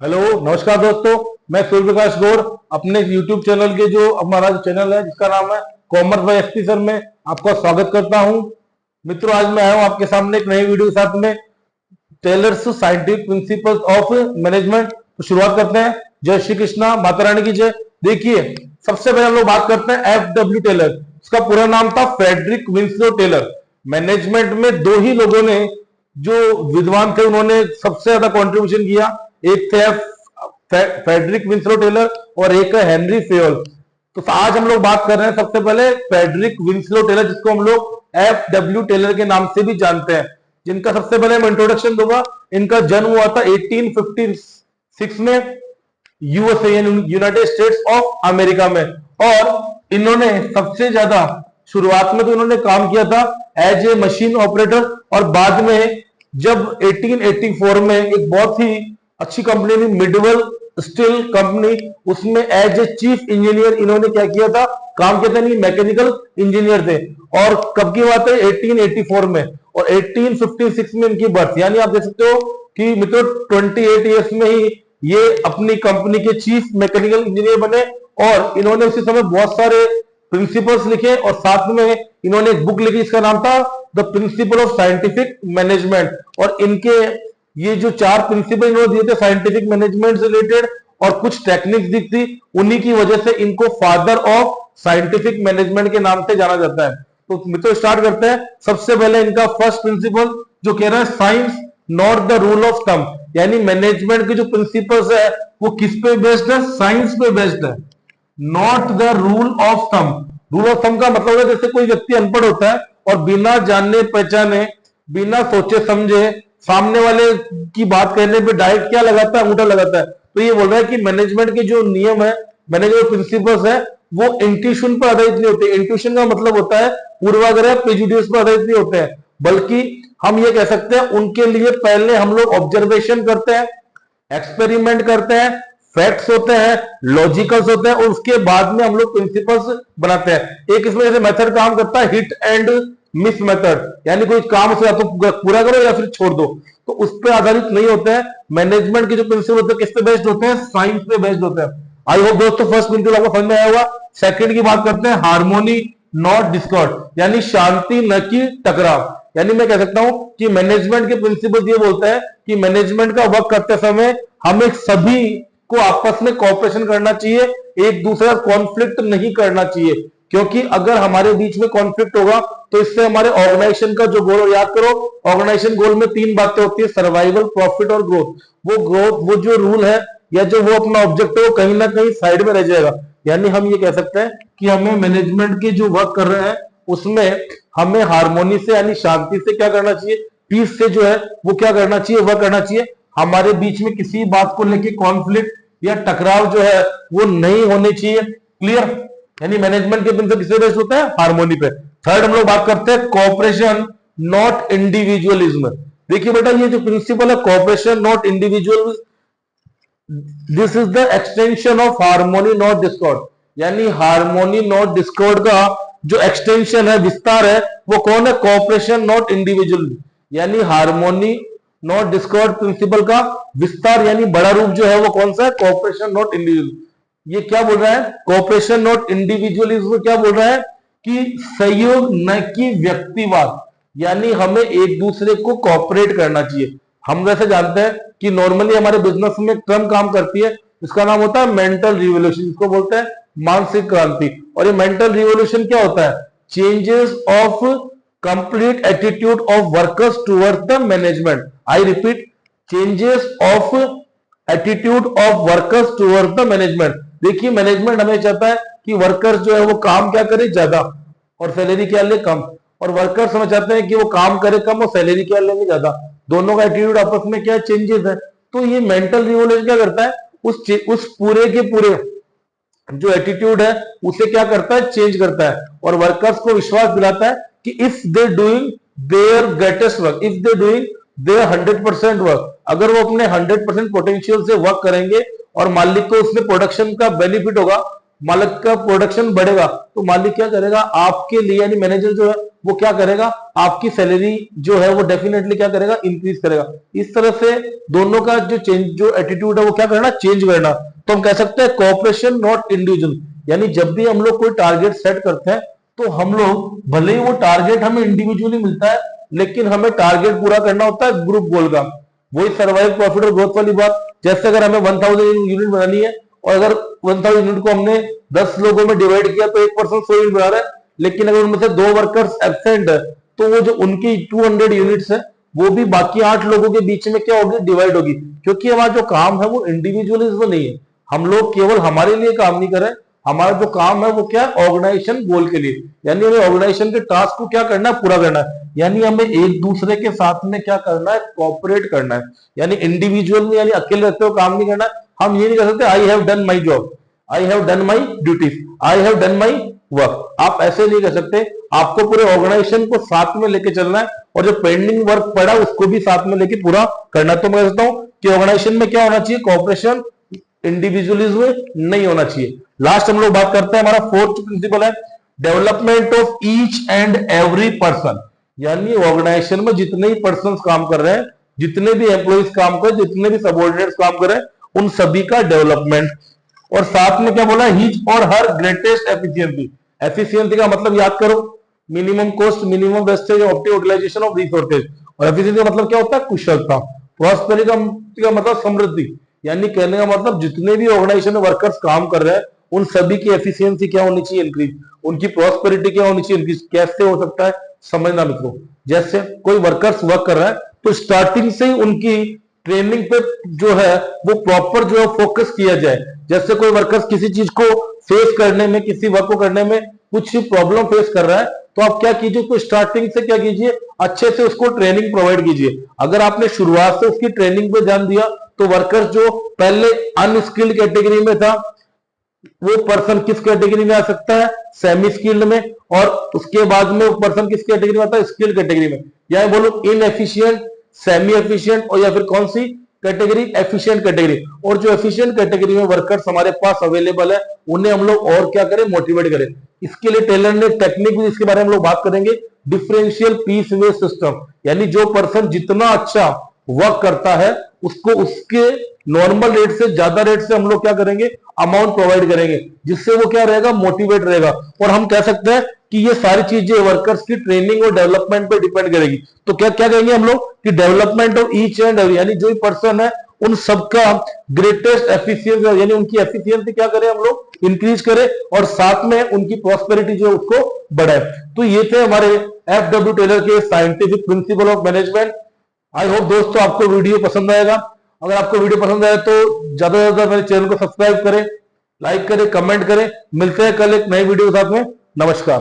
Hello नमस्कार दोस्तों। मैं सूर्य प्रकाश गौड़ अपने YouTube चैनल के जो हमारा चैनल है जिसका नाम है कॉमर्स बाय एसपी सर में आपका स्वागत करता हूं। मित्रों, आज मैं आया हूं आपके सामने एक नई वीडियो के साथ में Taylor's scientific principles of management. तो शुरुआत करते हैं। जय श्री कृष्णा, माता रानी की जय। देखिए, सबसे पहले हम लोग बात करते हैं FW टेलर। इसका पूरा नाम था फ्रेडरिक विंसलो टेलर। मैनेजमेंट में दो ही लोगों ने जो विद्वान थे उन्होंने सबसे ज्यादा कंट्रीब्यूशन किया। एक थे फ्रेडरिक विंसलो टेलर और एक है हेनरी फेयोल। तो आज हम लोग बात कर रहे हैं सबसे पहले फ्रेडरिक विंसलो टेलर, जिसको हम लोग FW टेलर के नाम से भी जानते हैं, जिनका सबसे पहले मैं इंट्रोडक्शन दूंगा। इनका जन्म हुआ था 1856 में USA United states of America में। और इन्होंने सबसे ज्यादा शुरुआत में तो इन्होंने काम किया था एज ए मशीन ऑपरेटर, और बाद में जब 1884 में एक बहुत ही अच्छी कंपनी थी मिडवेल स्टील कंपनी, उसमें एज ए चीफ इंजीनियर इन्होंने क्या किया था, काम किया था। नहीं, मैकेनिकल इंजीनियर थे। और कब की बात है, 1884 में। और 1856 में इनकी बर्थ, यानी आप देख सकते हो कि मित्रों 28 ईयर्स में ही ये अपनी कंपनी के चीफ मैकेनिकल इंजीनियर बने। और इन्होंने उसी समय बहुत सारे प्रिंसिपल्स लिखे और साथ में इन्होंने एक बुक लिखी, इसका नाम था the principle of scientific management. और इनके ये जो चार प्रिंसिपल इन्होंने दिए थे साइंटिफिक मैनेजमेंट से रिलेटेड और कुछ टेक्निक्स दी थी, उन्हीं की वजह से इनको फादर ऑफ साइंटिफिक मैनेजमेंट के नाम से जाना जाता है। तो मित्रों स्टार्ट करते हैं। सबसे पहले इनका फर्स्ट प्रिंसिपल जो कह रहा है science not the rule of thumb, यानी मैनेजमेंट के जो प्रिंसिपल्स है वो किस पे बेस्ड है, साइंस पे बेस्ड है। Not the rule of thumb. Rule of thumb का मतलब है जैसे कोई व्यक्ति अनपढ़ होता है और बिना जाने पहचाने, बिना सोचे समझे सामने वाले की बात करने पे डायरेक्ट क्या लगाता है, अंगूठा लगाता है। तो ये बोल रहा है कि मैनेजमेंट के जो नियम है, मैनेजमेंट प्रिंसिपल्स है, वो इंट्यूशन पर आधारित नहीं होते। इंट्यूशन का मतलब होता है पूर्वाग्रह, प्रेजुडिस पर आधारित नहीं होते हैं, बल्कि हम ये कह सकते हैं उनके लिए पहले हम लोग ऑब्जर्वेशन करते हैं, एक्सपेरिमेंट करते हैं, फैक्ट्स होते हैं, लॉजिकल्स होते हैं, और उसके बाद में हम लोग प्रिंसिपल्स बनाते हैं। एक इसमें जैसे मेथड काम करता है हिट एंड मिस मेथड, यानी कोई काम से या तो पूरा करो या फिर छोड़ दो, तो उस पर आधारित नहीं होते हैं। मैनेजमेंट के जो प्रिंसिपल होते हैं किस पे बेस्ड होते हैं, साइंस पे बेस्ड होते हैं। आई होप दोस्तों फर्स्ट प्रिंसिपल आपको समझ में आया होगा। सेकंड की बात करते हैं हार्मोनी नॉट डिस्कॉर्ड, यानी शांति न कि टकराव। यानी मैं कह सकता हूं कि मैनेजमेंट के प्रिंसिपल ये बोलते हैं कि मैनेजमेंट का वर्क करते समय हमें सभी को आपस में कोऑपरेशन करना चाहिए, एक दूसरा कॉन्फ्लिक्ट नहीं करना चाहिए। क्योंकि अगर हमारे बीच में कॉन्फ्लिक्ट होगा तो इससे हमारे ऑर्गेनाइजेशन का जो गोल, याद करो ऑर्गेनाइजेशन गोल में तीन बातें होती है, सर्वाइवल, प्रॉफिट और ग्रोथ। वो जो रूल है या जो वो अपना ऑब्जेक्ट है वो कहीं ना कहीं साइड में रह जाएगा। यानी हम ये कह सकते हैं कि हमें मैनेजमेंट के जो वर्क कर रहे हैं उसमें हमें हार्मोनी से यानी शांति से क्या करना चाहिए, पीस से जो है वो क्या करना चाहिए, वर्क करना चाहिए। हमारे बीच में किसी बात को लेके कॉन्फ्लिक्ट या टकराव जो है वो नहीं होने चाहिए। क्लियर? यानी मैनेजमेंट के प्रिंसिपल किससे बेस्ड होता है, हार्मोनी पे। थर्ड हम लोग बात करते हैं कोऑपरेशन नॉट इंडिविजुअलिज्म। देखिए बेटा, ये जो प्रिंसिपल है cooperation not individual, this is the extension of harmony not Discord. यानी हार्मोनी नॉट डिस्कॉर्ड का जो एक्सटेंशन है, विस्तार है, वो कौन है, कोऑपरेशन नॉट इंडिविजुअल। यानी हार्मोनी नॉट डिस्कॉर्ड प्रिंसिपल का विस्तार यानी बड़ा रूप जो है वो कौन सा है, कोऑपरेशन नॉट इंडिविजुअल। ये क्या बोल रहा है, कोऑपरेशन नॉट इंडिविजुअलिज्म क्या बोल रहा है कि सहयोग न कि व्यक्तिवाद। यानी हमें एक दूसरे को कोऑपरेट करना चाहिए। हम वैसे जानते हैं कि नॉर्मली हमारे बिजनेस में एक टर्म काम करती है, इसका नाम होता है मेंटल रिवोल्यूशन, इसको बोलते हैं मानसिक क्रांति। और ये मेंटल रिवोल्यूशन क्या होता है, changes of complete attitude of workers towards the management. I repeat, changes of attitude of workers towards the management. देखिए मैनेजमेंट हमें चाहता है कि वर्कर्स जो है वो काम क्या करे, ज्यादा, और सैलरी क्या ले, कम। और वर्कर्स हमें चाहते हैं कि वो काम करे कम और सैलरी क्या लेंगे, ज्यादा। दोनों का एटीट्यूड आपस में क्या चेंजेस है। तो ये मेंटल रिवोल्यूशन क्या करता है, उस पूरे के पूरे जो एटीट्यूड है उसे क्या करता है, चेंज करता है। और वर्कर्स को विश्वास दिलाता है कि if they doing their greatest work, if they doing their 100% work, अगर वो अपने 100% पोटेंशियल से वर्क करेंगे और मालिक को उसमें प्रोडक्शन का बेनिफिट होगा, मालिक का प्रोडक्शन बढ़ेगा तो मालिक क्या करेगा आपके लिए, यानी मैनेजर जो है वो क्या करेगा, आपकी सैलरी जो है वो डेफिनेटली क्या करेगा, इंक्रीज करेगा। इस तरह से दोनों का जो चेंज, जो एटीट्यूड है वो क्या करना, चेंज करना। तो हम कह सकते हैं कोऑपरेशन नॉट इंडिविजुअल, यानी जब भी हम लोग कोई टारगेट सेट करते हैं तो हम लोग, भले ही वो टारगेट हमें इंडिविजुअली मिलता है, लेकिन हमें टारगेट पूरा करना होता है ग्रुप गोल का। वही सर्वाइव प्रॉफिट और ग्रोथ वाली बात, जैसे अगर हमें 1000 यूनिट बनानी है और अगर 1000 यूनिट को हमने 10 लोगों में डिवाइड किया तो एक पर्सन 100 यूनिट बना रहा है, लेकिन अगर उनमें से 2 वर्कर्स एब्सेंट है तो वो जो उनकी 200 यूनिट्स है वो भी बाकी 8 लोगों के बीच में क्या होगी, डिवाइड होगी। क्योंकि हमारा जो काम है वो इंडिविजुअलिज्म नहीं है, हम लोग केवल हमारे लिए काम नहीं कर रहे, हमारा जो काम है वो क्या है, ऑर्गेनाइजेशन गोल के लिए, यानी हमें ऑर्गेनाइजेशन के टास्क को क्या करना है, पूरा करना है। यानी हमें एक दूसरे के साथ में क्या करना है, कोऑपरेट करना है। यानी इंडिविजुअल में, यानी अकेले रहते हुए काम नहीं करना है। हम ये नहीं कर सकते I have done my job, I have done my duties, I have done my work, आप ऐसे नहीं कर सकते। आपको पूरे ऑर्गेनाइजेशन को साथ में लेके चलना है और जो पेंडिंग वर्क पड़ा उसको भी साथ में लेके पूरा करना है। तो मैं कहता हूं कि ऑर्गेनाइजेशन में क्या होना चाहिए, कोऑपरेशन, इंडिविजुअलिज्म नहीं होना चाहिए। लास्ट हम लोग बात करते हैं, हमारा फोर्थ प्रिंसिपल है development of each and every person. यानी ऑर्गेनाइजेशन में जितने ही पर्सन काम कर रहे हैं, जितने भी एम्प्लॉइज काम कर रहे हैं, जितने भी सबऑर्डिनेट्स काम कर रहे हैं, उन सभी का डेवलपमेंट। और साथ में क्या बोला, हिज और हर ग्रेटेस्ट एफिशिएंसी। एफिशिएंसी का मतलब याद करो, minimum cost, minimum wastage, optimum utilisation of resources. और एफिशिएंसी का मतलब क्या होता है, कुशलता। प्रॉस्पेरिटी का मतलब समृद्धि, यानी कहने का मतलब जितने भी ऑर्गेनाइजेशन में वर्कर्स काम कर रहे हैं उन सभी की एफिशिएंसी क्या होनी चाहिए, इंक्रीज। उनकी प्रॉस्पेरिटी क्या होनी चाहिए, इंक्रीज। कैसे हो सकता है, समझना मित्रों। जैसे कोई वर्कर्स वर्क कर रहा है तो स्टार्टिंग से ही उनकी ट्रेनिंग पे जो है वो प्रॉपर जो है फोकस किया जाए। जैसे कोई वर्कर्स किसी चीज को फेस करने में, किसी वर्क को करने में कुछ प्रॉब्लम फेस कर रहा है तो आप क्या कीजिए, उसको स्टार्टिंग से क्या कीजिए, अच्छे से उसको ट्रेनिंग प्रोवाइड कीजिए। अगर आपने शुरुआत से उसकी ट्रेनिंग पे ध्यान दिया तो वर्कर्स जो पहले अनस्किल्ड कैटेगरी में था वो पर्सन किस कैटेगरी में आ सकता है, सेमी स्किल्ड में। और उसके बाद में वो पर्सन किस कैटेगरी में आता है, स्किल्ड कैटेगरी में। या बोलो इनएफिशिएंट, सेमी एफिशिएंट, और या फिर कौन सी कैटेगरी, एफिशिएंट कैटेगरी। और जो एफिशिएंट कैटेगरी में वर्कर्स हमारे पास अवेलेबल है उन्हें हम लोग और क्या करें, मोटिवेट करें। इसके लिए टेलर ने टेक्निक भी, इसके बारे में हम लोग बात करेंगे, डिफरेंशियल पीस वे सिस्टम। यानी जो पर्सन जितना अच्छा वर्क करता है उसको उसके नॉर्मल रेट से, ज्यादा रेट से हम लोग क्या करेंगे, अमाउंट प्रोवाइड करेंगे, जिससे वो क्या रहेगा, मोटिवेट रहेगा। और हम कह सकते हैं कि ये सारी चीजें वर्कर्स की ट्रेनिंग और डेवलपमेंट पे डिपेंड करेगी। तो क्या क्या कहेंगे हम लोग कि development of each and every, यानी जो पर्सन है उन सबका ग्रेटेस्ट एफिशिएंसी, यानी उनकी एफिशिएंसी क्या करें हम लोग, इंक्रीज करें, और साथ में उनकी प्रॉस्पेरिटी जो है उसको बढ़ाए। तो ये थे हमारे एफडब्ल्यू टेलर के scientific principle of management. I hope दोस्तों आपको वीडियो पसंद आएगा। अगर आपको वीडियो पसंद आए तो ज्यादा से ज्यादा मेरे चैनल को सब्सक्राइब करें, लाइक करें, कमेंट करें। मिलते हैं कल एक नई वीडियो के साथ में। नमस्कार।